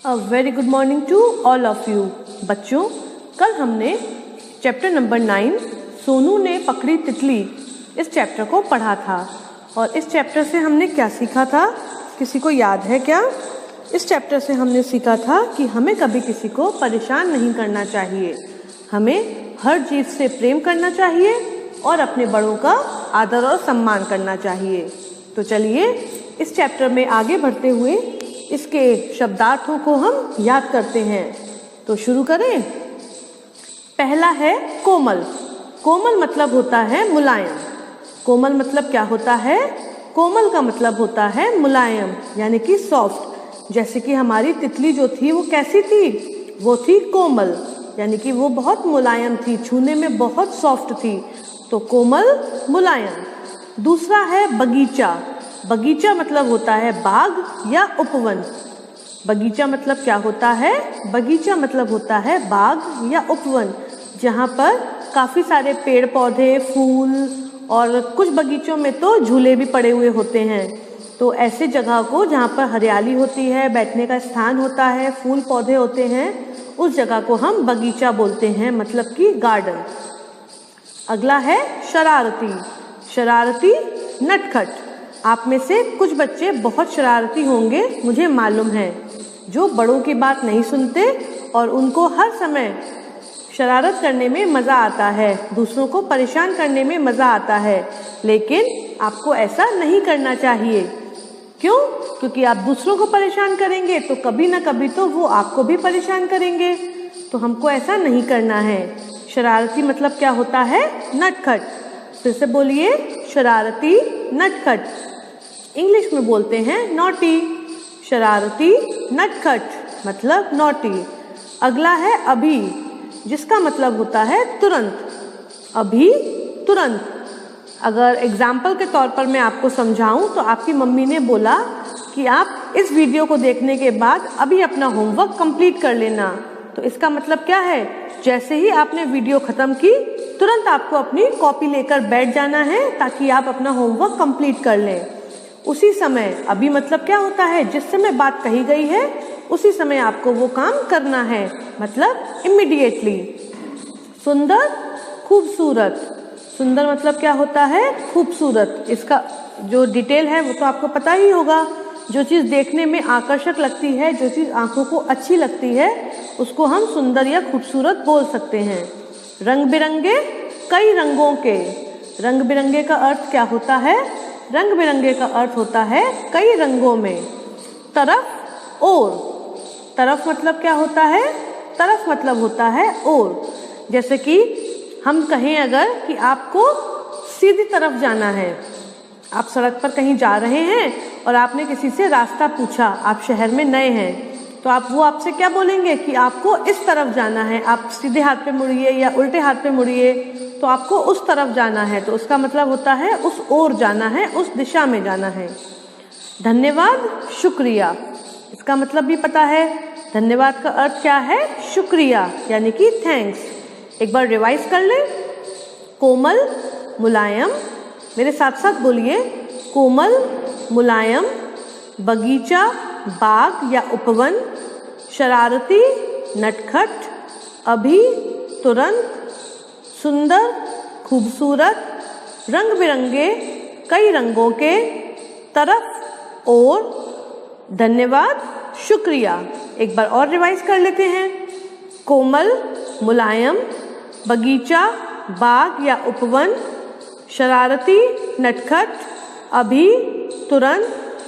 A very good morning to all of you. बच्चों, कल हमने चैप्टर नंबर 9 सोनू ने पकड़ी तितली इस चैप्टर को पढ़ा था और इस चैप्टर से हमने क्या सीखा था, किसी को याद है क्या? इस चैप्टर से हमने सीखा था कि हमें कभी किसी को परेशान नहीं करना चाहिए, हमें हर चीज़ से प्रेम करना चाहिए और अपने बड़ों का आदर और सम्मान करना चाहिए। तो चलिए इस चैप्टर में आगे बढ़ते हुए इसके शब्दार्थों को हम याद करते हैं। तो शुरू करें। पहला है कोमल। कोमल मतलब होता है मुलायम। कोमल मतलब क्या होता है? कोमल का मतलब होता है मुलायम, यानी कि सॉफ्ट। जैसे कि हमारी तितली जो थी वो कैसी थी? वो थी कोमल, यानी कि वो बहुत मुलायम थी, छूने में बहुत सॉफ्ट थी। तो कोमल, मुलायम। दूसरा है बगीचा। बगीचा मतलब होता है बाग या उपवन। बगीचा मतलब क्या होता है? बगीचा मतलब होता है बाग या उपवन, जहाँ पर काफ़ी सारे पेड़ पौधे, फूल और कुछ बगीचों में तो झूले भी पड़े हुए होते हैं। तो ऐसे जगह को जहाँ पर हरियाली होती है, बैठने का स्थान होता है, फूल पौधे होते हैं, उस जगह को हम बगीचा बोलते हैं, मतलब कि गार्डन। अगला है शरारती। शरारती, नटखट। आप में से कुछ बच्चे बहुत शरारती होंगे, मुझे मालूम है, जो बड़ों की बात नहीं सुनते और उनको हर समय शरारत करने में मज़ा आता है, दूसरों को परेशान करने में मज़ा आता है। लेकिन आपको ऐसा नहीं करना चाहिए। क्यों? क्योंकि आप दूसरों को परेशान करेंगे तो कभी ना कभी तो वो आपको भी परेशान करेंगे। तो हमको ऐसा नहीं करना है। शरारती मतलब क्या होता है? नटखट। फिर से बोलिए, शरारती, नटखट। इंग्लिश में बोलते हैं नॉटी। शरारती, नटखट मतलब नॉटी। अगला है अभी, जिसका मतलब होता है तुरंत। अभी, तुरंत। अगर एग्जाम्पल के तौर पर मैं आपको समझाऊं तो आपकी मम्मी ने बोला कि आप इस वीडियो को देखने के बाद अभी अपना होमवर्क कंप्लीट कर लेना। तो इसका मतलब क्या है? जैसे ही आपने वीडियो खत्म की, तुरंत आपको अपनी कॉपी लेकर बैठ जाना है ताकि आप अपना होमवर्क कंप्लीट कर लें। उसी समय, अभी मतलब क्या होता है? जिस समय बात कही गई है उसी समय आपको वो काम करना है, मतलब इमीडिएटली। सुंदर, खूबसूरत। सुंदर मतलब क्या होता है? खूबसूरत। इसका जो डिटेल है वो तो आपको पता ही होगा। जो चीज़ देखने में आकर्षक लगती है, जो चीज़ आंखों को अच्छी लगती है, उसको हम सुंदर या खूबसूरत बोल सकते हैं। रंग बिरंगे, कई रंगों के। रंग बिरंगे का अर्थ क्या होता है? रंग बिरंगे का अर्थ होता है कई रंगों में। तरफ, ओर। तरफ मतलब क्या होता है? तरफ मतलब होता है ओर। जैसे कि हम कहें अगर कि आपको सीधी तरफ जाना है, आप सड़क पर कहीं जा रहे हैं और आपने किसी से रास्ता पूछा, आप शहर में नए हैं, तो वो आपसे क्या बोलेंगे कि आपको इस तरफ जाना है, आप सीधे हाथ पे मुड़िए या उल्टे हाथ पे मुड़िए, तो आपको उस तरफ जाना है। तो उसका मतलब होता है उस ओर जाना है, उस दिशा में जाना है। धन्यवाद, शुक्रिया। इसका मतलब भी पता है। धन्यवाद का अर्थ क्या है? शुक्रिया, यानी कि थैंक्स। एक बार रिवाइज कर लें। कोमल, मुलायम। मेरे साथ साथ बोलिए, कोमल, मुलायम। बगीचा, बाग या उपवन। शरारती, नटखट। अभी, तुरंत। सुंदर, खूबसूरत। रंग बिरंगे, कई रंगों के। तरफ, ओर। धन्यवाद, शुक्रिया। एक बार और रिवाइज कर लेते हैं। कोमल, मुलायम। बगीचा, बाग या उपवन। शरारती, नटखट। अभी, तुरंत।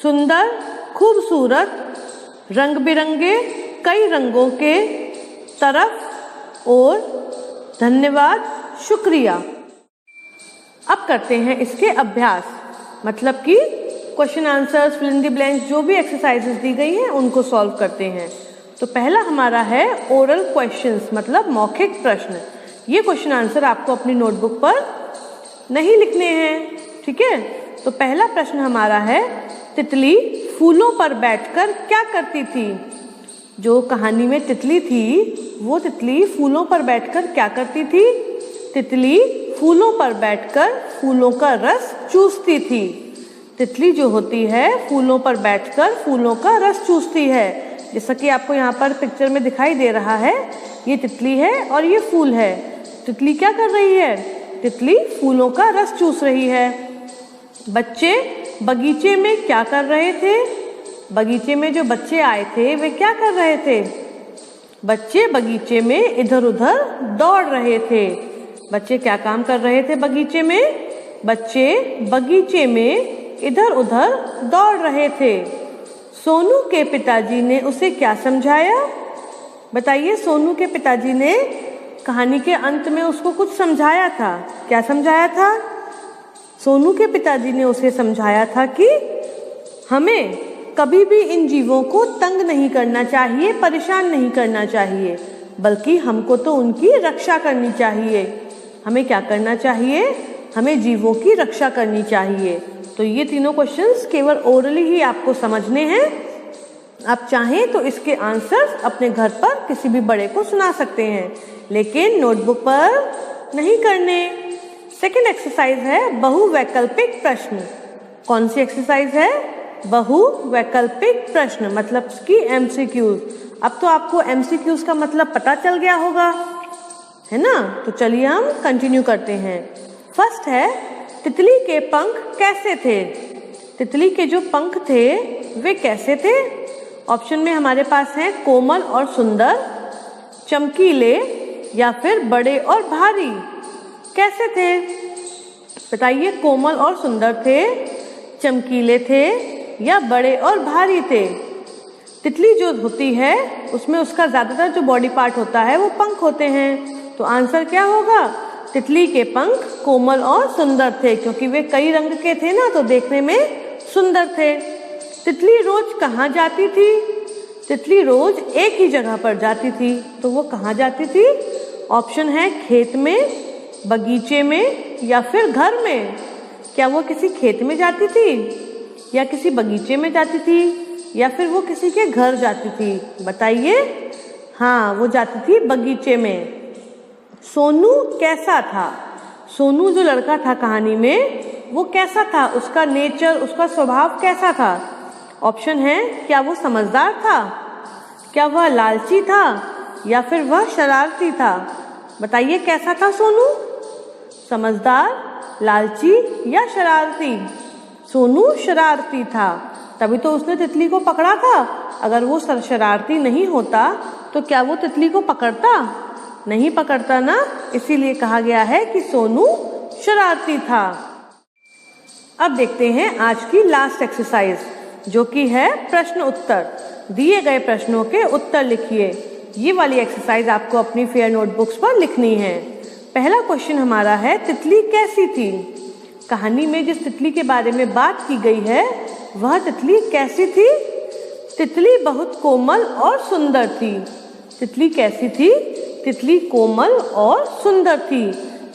सुंदर, खूबसूरत। रंग बिरंगे, कई रंगों के। तरफ, ओर। धन्यवाद, शुक्रिया। अब करते हैं इसके अभ्यास, मतलब कि question answers, fill in the blanks, जो भी एक्सरसाइजेस दी गई हैं उनको सॉल्व करते हैं। तो पहला हमारा है ओरल क्वेश्चंस, मतलब मौखिक प्रश्न। ये क्वेश्चन आंसर आपको अपनी नोटबुक पर नहीं लिखने हैं, ठीक है? तो पहला प्रश्न हमारा है, तितली फूलों पर बैठकर क्या करती थी? जो कहानी में तितली थी, वो तितली फूलों पर बैठकर क्या करती थी? तितली फूलों पर बैठकर फूलों का रस चूसती थी। तितली जो होती है फूलों पर बैठकर फूलों का रस चूसती है। जैसा कि आपको यहाँ पर पिक्चर में दिखाई दे रहा है, ये तितली है और ये फूल है। तितली क्या कर रही है? तितली फूलों का रस चूस रही है। बच्चे बगीचे में क्या कर रहे थे? बगीचे में जो बच्चे आए थे वे क्या कर रहे थे? बच्चे बगीचे में इधर उधर दौड़ रहे थे। बच्चे क्या काम कर रहे थे बगीचे में? बच्चे बगीचे में इधर उधर दौड़ रहे थे। सोनू के पिताजी ने उसे क्या समझाया? बताइए, सोनू के पिताजी ने कहानी के अंत में उसको कुछ समझाया था। क्या समझाया था? सोनू के पिताजी ने उसे समझाया था कि हमें कभी भी इन जीवों को तंग नहीं करना चाहिए, परेशान नहीं करना चाहिए, बल्कि हमको तो उनकी रक्षा करनी चाहिए। हमें क्या करना चाहिए? हमें जीवों की रक्षा करनी चाहिए। तो ये तीनों क्वेश्चंस केवल ओरली ही आपको समझने हैं। आप चाहें तो इसके आंसर्स अपने घर पर किसी भी बड़े को सुना सकते हैं, लेकिन नोटबुक पर नहीं करने। सेकंड एक्सरसाइज है बहुवैकल्पिक प्रश्न। कौन सी एक्सरसाइज है? बहुवैकल्पिक प्रश्न, मतलब कि एमसीक्यूज। अब तो आपको एमसीक्यूज का मतलब पता चल गया होगा, है ना? तो चलिए हम कंटिन्यू करते हैं। फर्स्ट है, तितली के पंख कैसे थे? तितली के जो पंख थे वे कैसे थे? ऑप्शन में हमारे पास है कोमल और सुंदर, चमकीले, या फिर बड़े और भारी। कैसे थे? बताइए, कोमल और सुंदर थे, चमकीले थे, या बड़े और भारी थे? तितली जो होती है उसमें उसका ज्यादातर जो बॉडी पार्ट होता है वो पंख होते हैं। तो आंसर क्या होगा? तितली के पंख कोमल और सुंदर थे, क्योंकि वे कई रंग के थे ना, तो देखने में सुंदर थे। तितली रोज कहाँ जाती थी? तितली रोज एक ही जगह पर जाती थी। तो वो कहाँ जाती थी? ऑप्शन है खेत में, बगीचे में, या फिर घर में। क्या वो किसी खेत में जाती थी, या किसी बगीचे में जाती थी, या फिर वो किसी के घर जाती थी? बताइए। हाँ, वो जाती थी बगीचे में। सोनू कैसा था? सोनू जो लड़का था कहानी में वो कैसा था? उसका नेचर, उसका स्वभाव कैसा था? ऑप्शन है, क्या वो समझदार था, क्या वह लालची था, या फिर वह शरारती था? बताइए, कैसा था सोनू? समझदार, लालची, या शरारती? सोनू शरारती था, तभी तो उसने तितली को पकड़ा था। अगर वो शरारती नहीं होता तो क्या वो तितली को पकड़ता? नहीं पकड़ता ना, इसीलिए कहा गया है कि सोनू शरारती था। अब देखते हैं आज की लास्ट एक्सरसाइज, जो कि है प्रश्न उत्तर। दिए गए प्रश्नों के उत्तर लिखिए। ये वाली एक्सरसाइज आपको अपनी फेयर नोटबुक्स पर लिखनी है। पहला क्वेश्चन हमारा है, तितली कैसी थी? कहानी में जिस तितली के बारे में बात की गई है वह तितली कैसी थी? तितली बहुत कोमल और सुंदर थी। तितली कैसी थी? तितली कोमल और सुंदर थी।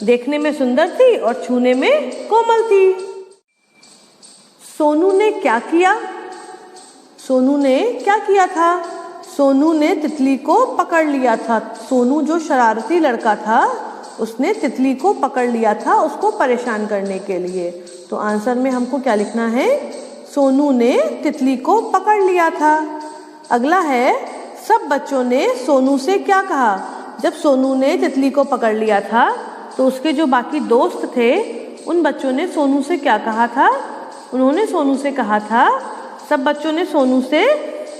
देखने में सुंदर थी और छूने में कोमल थी। सोनू ने क्या किया? सोनू ने क्या किया था? सोनू ने तितली को पकड़ लिया था। सोनू जो शरारती लड़का था उसने तितली को पकड़ लिया था उसको परेशान करने के लिए। तो आंसर में हमको क्या लिखना है? सोनू ने तितली को पकड़ लिया था। अगला है, सब बच्चों ने सोनू से क्या कहा? जब सोनू ने तितली को पकड़ लिया था तो उसके जो बाकी दोस्त थे उन बच्चों ने सोनू से क्या कहा था? उन्होंने सोनू से कहा था, सब बच्चों ने सोनू से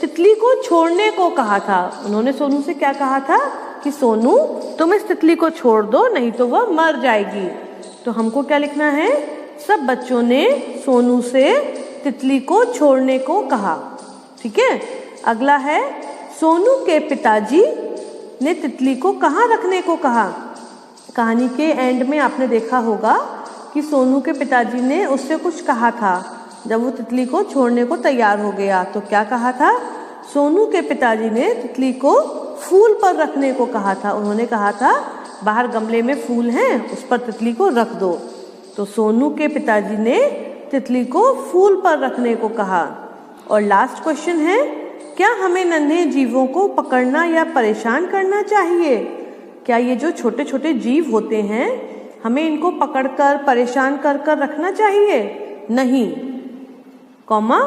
तितली को छोड़ने को कहा था। उन्होंने सोनू से क्या कहा था कि सोनू तुम इस तितली को छोड़ दो, नहीं तो वह मर जाएगी। तो हमको क्या लिखना है? सब बच्चों ने सोनू से तितली को छोड़ने को कहा। ठीक है। अगला है, सोनू के पिताजी ने तितली को कहाँ रखने को कहा? कहानी के एंड में आपने देखा होगा कि सोनू के पिताजी ने उससे कुछ कहा था जब वो तितली को छोड़ने को तैयार हो गया। तो क्या कहा था? सोनू के पिताजी ने तितली को फूल पर रखने को कहा था। उन्होंने कहा था बाहर गमले में फूल हैं, उस पर तितली को रख दो। तो सोनू के पिताजी ने तितली को फूल पर रखने को कहा। और लास्ट क्वेश्चन है, क्या हमें नन्हे जीवों को पकड़ना या परेशान करना चाहिए? क्या ये जो छोटे छोटे जीव होते हैं हमें इनको पकड़कर परेशान कर कर रखना चाहिए? नहीं। कॉमा,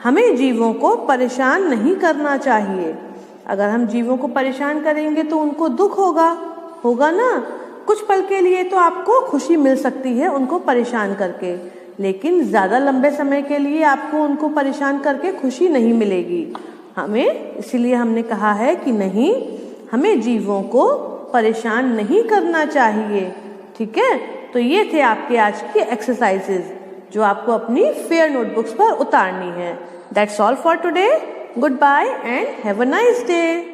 हमें जीवों को परेशान नहीं करना चाहिए। अगर हम जीवों को परेशान करेंगे तो उनको दुख होगा ना। कुछ पल के लिए तो आपको खुशी मिल सकती है उनको परेशान करके, लेकिन ज़्यादा लंबे समय के लिए आपको उनको परेशान करके खुशी नहीं मिलेगी। इसीलिए हमने कहा है कि नहीं, हमें जीवों को परेशान नहीं करना चाहिए। ठीक है, तो ये थे आपके आज की एक्सरसाइजेज जो आपको अपनी फेयर नोटबुक्स पर उतारनी है। That's all for today. Goodbye and have a nice day.